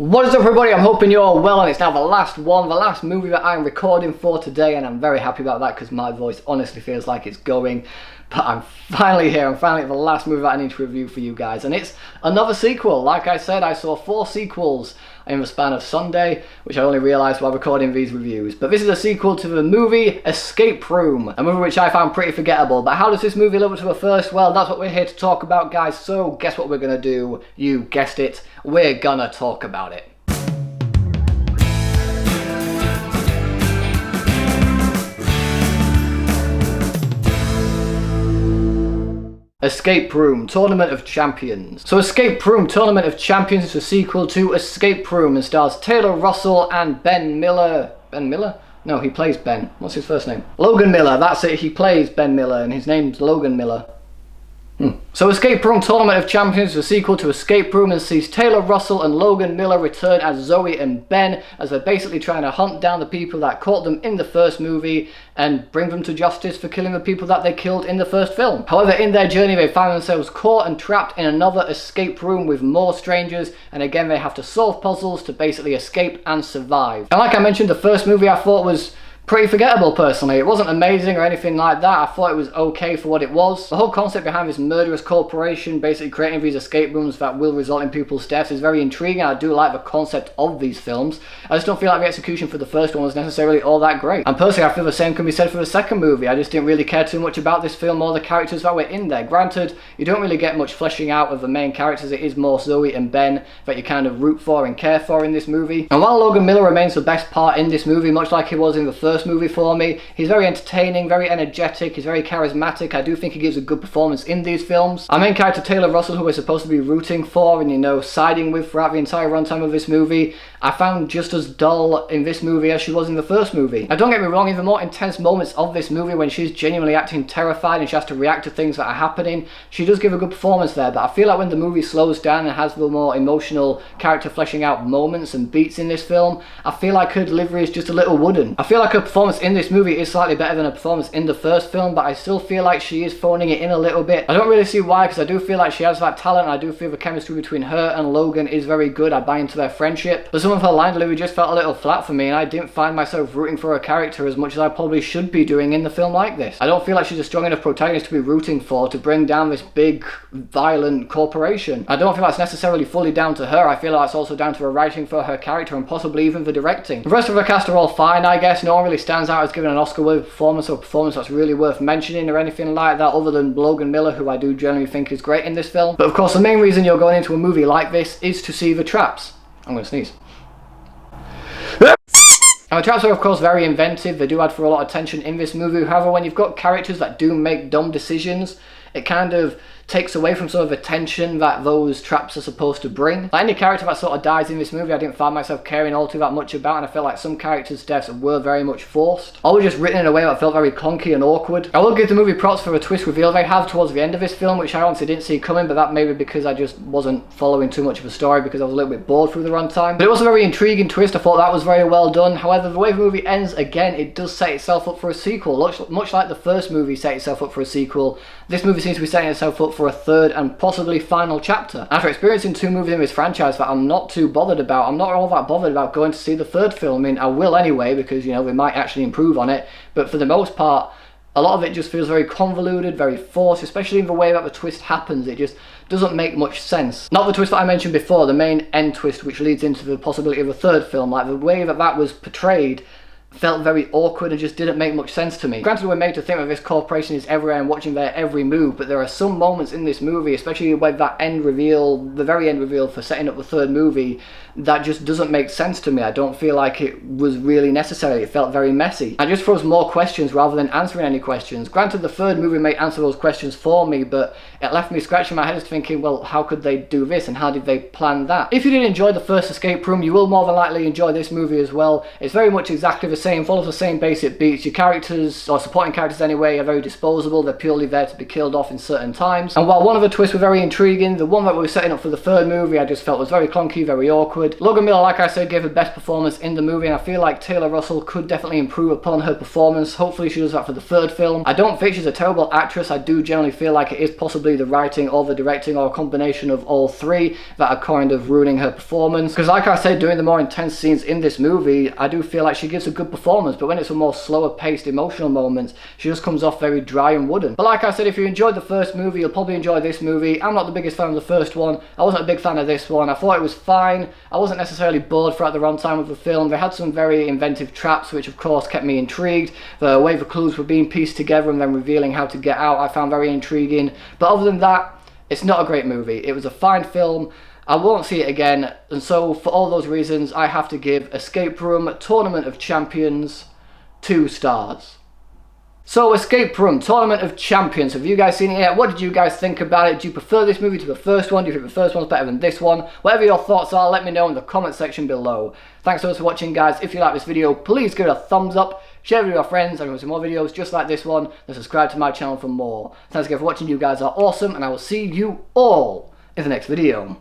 What is up everybody, I'm hoping you're all well, and it's now the last movie that I'm recording for today, and I'm very happy about that because my voice honestly feels like it's going. But I'm finally here, I'm finally at the last movie that I need to review for you guys, and it's another sequel. Like I said, I saw 4 sequels in the span of Sunday, which I only realised while recording these reviews. But this is a sequel to the movie Escape Room, a movie which I found pretty forgettable. But how does this movie live up to the first? Well, that's what we're here to talk about, guys. So guess what we're gonna do? You guessed it, we're gonna talk about it. Escape Room, Tournament of Champions. So Escape Room, Tournament of Champions is a sequel to Escape Room and stars Taylor Russell and Ben Miller. Ben Miller? No, he plays Ben. What's his first name? Logan Miller, that's it. He plays Ben Miller and his name's Logan Miller. So Escape Room Tournament of Champions is a sequel to Escape Room and sees Taylor Russell and Logan Miller return as Zoe and Ben as they're basically trying to hunt down the people that caught them in the first movie and bring them to justice for killing the people that they killed in the first film. However, in their journey they find themselves caught and trapped in another escape room with more strangers, and again they have to solve puzzles to basically escape and survive. And like I mentioned, the first movie I thought was pretty forgettable personally. It wasn't amazing or anything like that. I thought it was okay for what it was. The whole concept behind this murderous corporation basically creating these escape rooms that will result in people's deaths is very intriguing. I do like the concept of these films. I just don't feel like the execution for the first one was necessarily all that great. And personally I feel the same can be said for the second movie. I just didn't really care too much about this film or the characters that were in there. Granted, you don't really get much fleshing out of the main characters. It is more Zoe and Ben that you kind of root for and care for in this movie. And while Logan Miller remains the best part in this movie, much like he was in the first movie for me, he's very entertaining, very energetic, he's very charismatic. I do think he gives a good performance in these films. Our main character Taylor Russell, who we're supposed to be rooting for and, you know, siding with throughout the entire runtime of this movie, I found just as dull in this movie as she was in the first movie. Now don't get me wrong, in the more intense moments of this movie when she's genuinely acting terrified and she has to react to things that are happening, she does give a good performance there. But I feel like when the movie slows down and has the more emotional character fleshing out moments and beats in this film, I feel like her delivery is just a little wooden. I feel like her performance in this movie is slightly better than her performance in the first film, but I still feel like she is phoning it in a little bit. I don't really see why, because I do feel like she has that talent, and I do feel the chemistry between her and Logan is very good. I buy into their friendship, but some of her line delivery just felt a little flat for me, and I didn't find myself rooting for her character as much as I probably should be doing in the film like this. I don't feel like she's a strong enough protagonist to be rooting for to bring down this big, violent corporation. I don't feel that's necessarily fully down to her. I feel like it's also down to the writing for her character and possibly even the directing. The rest of the cast are all fine, I guess. No one really stands out as giving an Oscar-worthy performance or performance that's really worth mentioning or anything like that, other than Logan Miller, who I do generally think is great in this film. But of course the main reason you're going into a movie like this is to see the traps. I'm gonna sneeze. And the traps are of course very inventive. They do add for a lot of tension in this movie. However, when you've got characters that do make dumb decisions, it kind of takes away from sort of the tension that those traps are supposed to bring. Like any character that sort of dies in this movie, I didn't find myself caring all too that much about, and I felt like some characters' deaths were very much forced, or were just written in a way that felt very clunky and awkward. I will give the movie props for the twist reveal they have towards the end of this film, which I honestly didn't see coming, but that may be because I just wasn't following too much of the story because I was a little bit bored through the runtime. But it was a very intriguing twist. I thought that was very well done. However, the way the movie ends, again, it does set itself up for a sequel. Much like the first movie set itself up for a sequel, this movie seems to be setting itself up for a third and possibly final chapter. After experiencing 2 movies in this franchise that I'm not too bothered about, I'm not all that bothered about going to see the third film. I mean, I will anyway, because, you know, they might actually improve on it, but for the most part, a lot of it just feels very convoluted, very forced, especially in the way that the twist happens. It just doesn't make much sense. Not the twist that I mentioned before, the main end twist, which leads into the possibility of a third film. Like, the way that that was portrayed felt very awkward and just didn't make much sense to me. Granted, we're made to think that this corporation is everywhere and watching their every move, but there are some moments in this movie, especially with that end reveal, the very end reveal for setting up the third movie, that just doesn't make sense to me. I don't feel like it was really necessary. It felt very messy. And just throws more questions rather than answering any questions. Granted, the third movie may answer those questions for me, but it left me scratching my head as thinking, well, how could they do this and how did they plan that? If you did enjoy the first Escape Room, you will more than likely enjoy this movie as well. It's very much exactly the follows the same basic beats. Your characters, or supporting characters anyway, are very disposable. They're purely there to be killed off in certain times. And while one of the twists were very intriguing, the one that we were setting up for the third movie I just felt was very clunky, very awkward. Logan Miller, like I said, gave her best performance in the movie, and I feel like Taylor Russell could definitely improve upon her performance. Hopefully she does that for the third film. I don't think she's a terrible actress. I do generally feel like it is possibly the writing or the directing or a combination of all three that are kind of ruining her performance. Because like I said, during the more intense scenes in this movie, I do feel like she gives a good performance, but when it's a more slower paced emotional moments, she just comes off very dry and wooden. But like I said, if you enjoyed the first movie, you'll probably enjoy this movie. I'm not the biggest fan of the first one. I wasn't a big fan of this one. I thought it was fine. I wasn't necessarily bored throughout the runtime of the film. They had some very inventive traps, which of course kept me intrigued. The way the clues were being pieced together and then revealing how to get out, I found very intriguing. But other than that, it's not a great movie. It was a fine film. I won't see it again, and so for all those reasons, I have to give Escape Room Tournament of Champions 2 stars. So, Escape Room Tournament of Champions, have you guys seen it yet? What did you guys think about it? Do you prefer this movie to the first one? Do you think the first one's better than this one? Whatever your thoughts are, let me know in the comment section below. Thanks so much for watching, guys. If you like this video, please give it a thumbs up, share it with your friends, and see more videos just like this one, and subscribe to my channel for more. Thanks again for watching. You guys are awesome, and I will see you all in the next video.